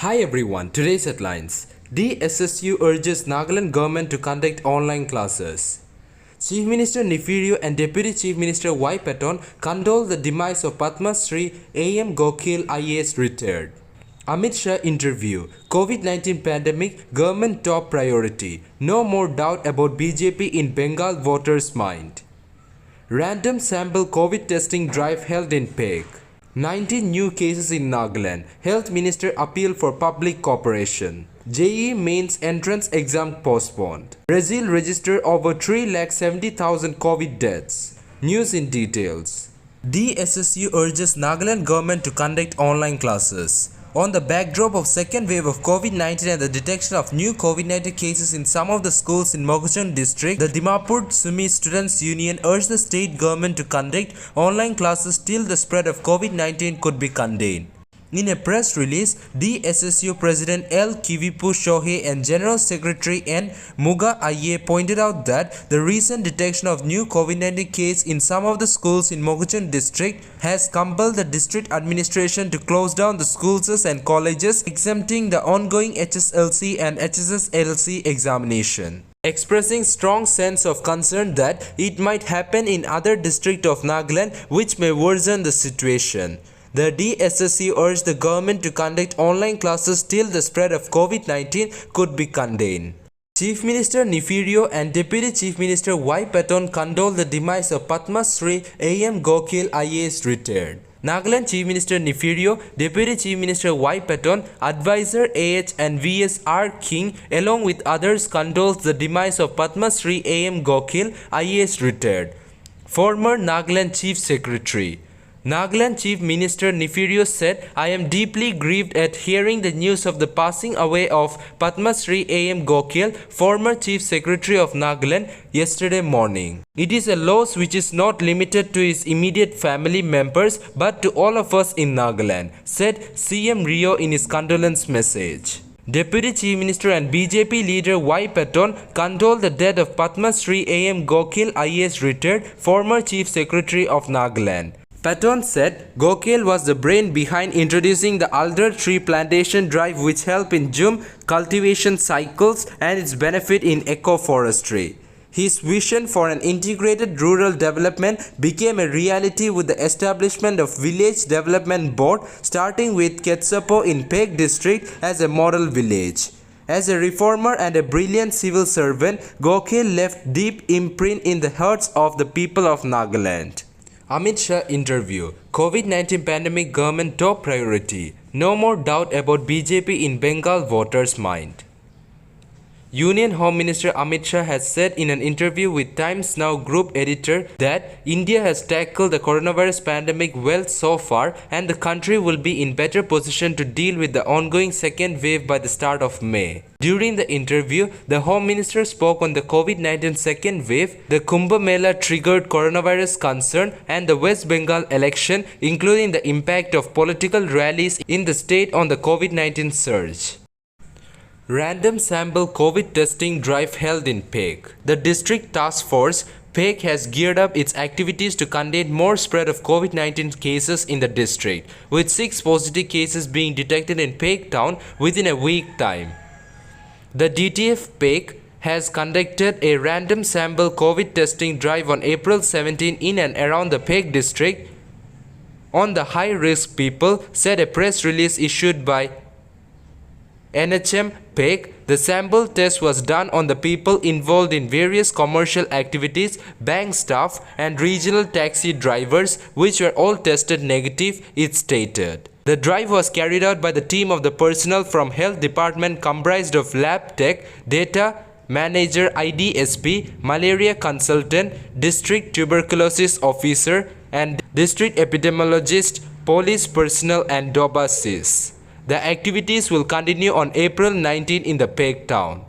Hi everyone, today's headlines. DSSU urges Nagaland government to conduct online classes. Chief Minister Nefirio and Deputy Chief Minister Y. Patton condole the demise of Padma Shri A.M. Gokhale IAS retired. Amit Shah interview. COVID-19 pandemic, government top priority. No more doubt about BJP in Bengal voters' mind. Random sample COVID testing drive held in Peg. 19 new cases in Nagaland. Health Minister appeal for public cooperation. JEE Main's entrance exam postponed. Brazil registered over 3,70,000 COVID deaths. News in details. DSSU urges Nagaland government to conduct online classes. On the backdrop of second wave of COVID-19 and the detection of new COVID-19 cases in some of the schools in Moghchan district, the Dimapur Sumi Students Union urged the state government to conduct online classes till the spread of COVID-19 could be contained. In a press release, DSSU President L. Kivipu Shohei and General Secretary N. Muga Aye pointed out that the recent detection of new COVID-19 case in some of the schools in Moghchan district has compelled the district administration to close down the schools and colleges, exempting the ongoing HSLC and HSSLC examination. Expressing strong sense of concern that it might happen in other districts of Nagaland which may worsen the situation. The DSSU urged the government to conduct online classes till the spread of COVID-19 could be contained. Chief Minister Nefirio and Deputy Chief Minister Y. Patton condole the demise of Padma Shri A.M. Gokhale IAS retired. Nagaland Chief Minister Nefirio, Deputy Chief Minister Y. Patton, Advisor A.H. and V.S. R. King along with others condoles the demise of Padma Shri A.M. Gokhale IAS retired. Former Nagaland Chief Secretary. Nagaland Chief Minister Nefirio said, I am deeply grieved at hearing the news of the passing away of Padma Shri A.M. Gokhale, former Chief Secretary of Nagaland, yesterday morning. It is a loss which is not limited to his immediate family members but to all of us in Nagaland, said CM Rio in his condolence message. Deputy Chief Minister and BJP leader Y. Patton condoled the death of Padma Shri A.M. Gokhale IAS retired, former Chief Secretary of Nagaland. Patton said Gokhale was the brain behind introducing the alder tree plantation drive which helped in Jum cultivation cycles and its benefit in eco-forestry. His vision for an integrated rural development became a reality with the establishment of Village Development Board starting with Ketsapo in Peg district as a model village. As a reformer and a brilliant civil servant, Gokhale left deep imprint in the hearts of the people of Nagaland. Amit Shah interview. COVID-19 pandemic government top priority. No more doubt about BJP in Bengal voters' mind. Union Home Minister Amit Shah has said in an interview with Times Now group editor that India has tackled the coronavirus pandemic well so far and the country will be in better position to deal with the ongoing second wave by the start of May. During the interview, the Home Minister spoke on the COVID-19 second wave, the Kumbh Mela triggered coronavirus concern and the West Bengal election, including the impact of political rallies in the state on the COVID-19 surge. Random sample COVID testing drive held in Peg. The District Task Force Peg has geared up its activities to contain more spread of COVID-19 cases in the district, with 6 positive cases being detected in Peg town within a week time. The DTF Peg has conducted a random sample COVID testing drive on April 17 in and around the Peg district on the high-risk people, said a press release issued by NHM Peg. The sample test was done on the people involved in various commercial activities, bank staff and regional taxi drivers, which were all tested negative, it stated. The drive was carried out by the team of the personnel from Health Department comprised of lab tech, data manager IDSP, malaria consultant, district tuberculosis officer and district epidemiologist, police personnel and dobasis. The activities will continue on April 19 in the Peg town.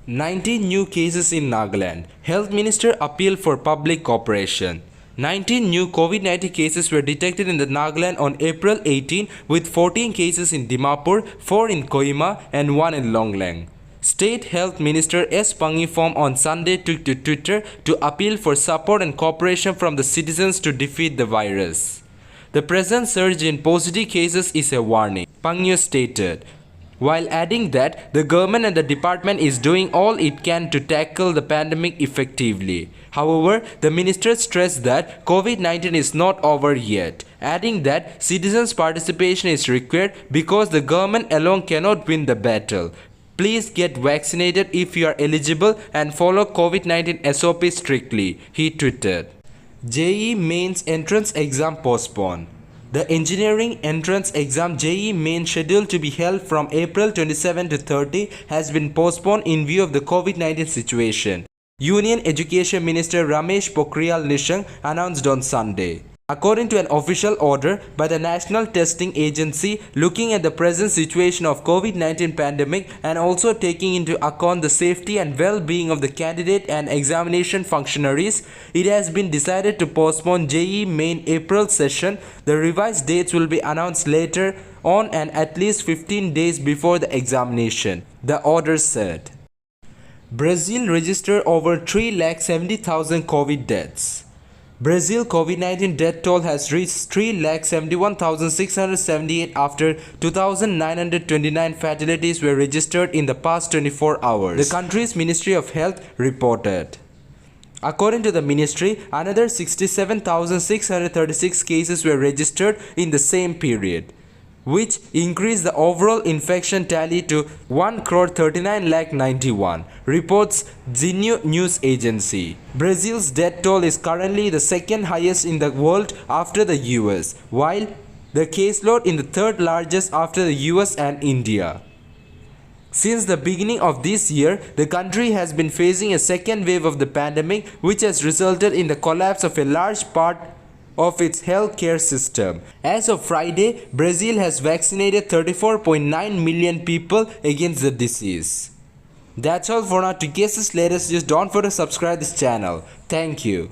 19 new cases in Nagaland. Health Minister appeal for public cooperation. 19 new COVID-19 cases were detected in the Nagaland on April 18 with 14 cases in Dimapur, 4 in Kohima and 1 in Longlang. State Health Minister S. Pangifom on Sunday took to Twitter to appeal for support and cooperation from the citizens to defeat the virus. The present surge in positive cases is a warning, Pangyo stated. while adding that the government and the department is doing all it can to tackle the pandemic effectively. However, the minister stressed that COVID-19 is not over yet, adding that citizens' participation is required because the government alone cannot win the battle. Please get vaccinated if you are eligible and follow COVID-19 SOP strictly, he tweeted. JEE Main's entrance exam postponed. The engineering entrance exam JEE Main, scheduled to be held from April 27 to 30, has been postponed in view of the COVID-19 situation, Union Education Minister Ramesh Pokhriyal Nishank announced on Sunday. According to an official order by the National Testing Agency, looking at the present situation of COVID-19 pandemic and also taking into account the safety and well-being of the candidate and examination functionaries, it has been decided to postpone JEE Main April session. The revised dates will be announced later on and at least 15 days before the examination, the order said. Brazil registered over 370,000 COVID deaths. Brazil COVID-19 death toll has reached 371,678 after 2,929 fatalities were registered in the past 24 hours, the country's Ministry of Health reported. According to the ministry, another 67,636 cases were registered in the same period, which increased the overall infection tally to 1,39,91,091, reports JEE news agency. Brazil's death toll is currently the second highest in the world after the US, while the caseload is the third largest after the US and India. Since the beginning of this year, the country has been facing a second wave of the pandemic, which has resulted in the collapse of a large part of its healthcare system. As of Friday, Brazil has vaccinated 34.9 million people against the disease. That's all for now. To get this latest news, don't forget to subscribe this channel. Thank you.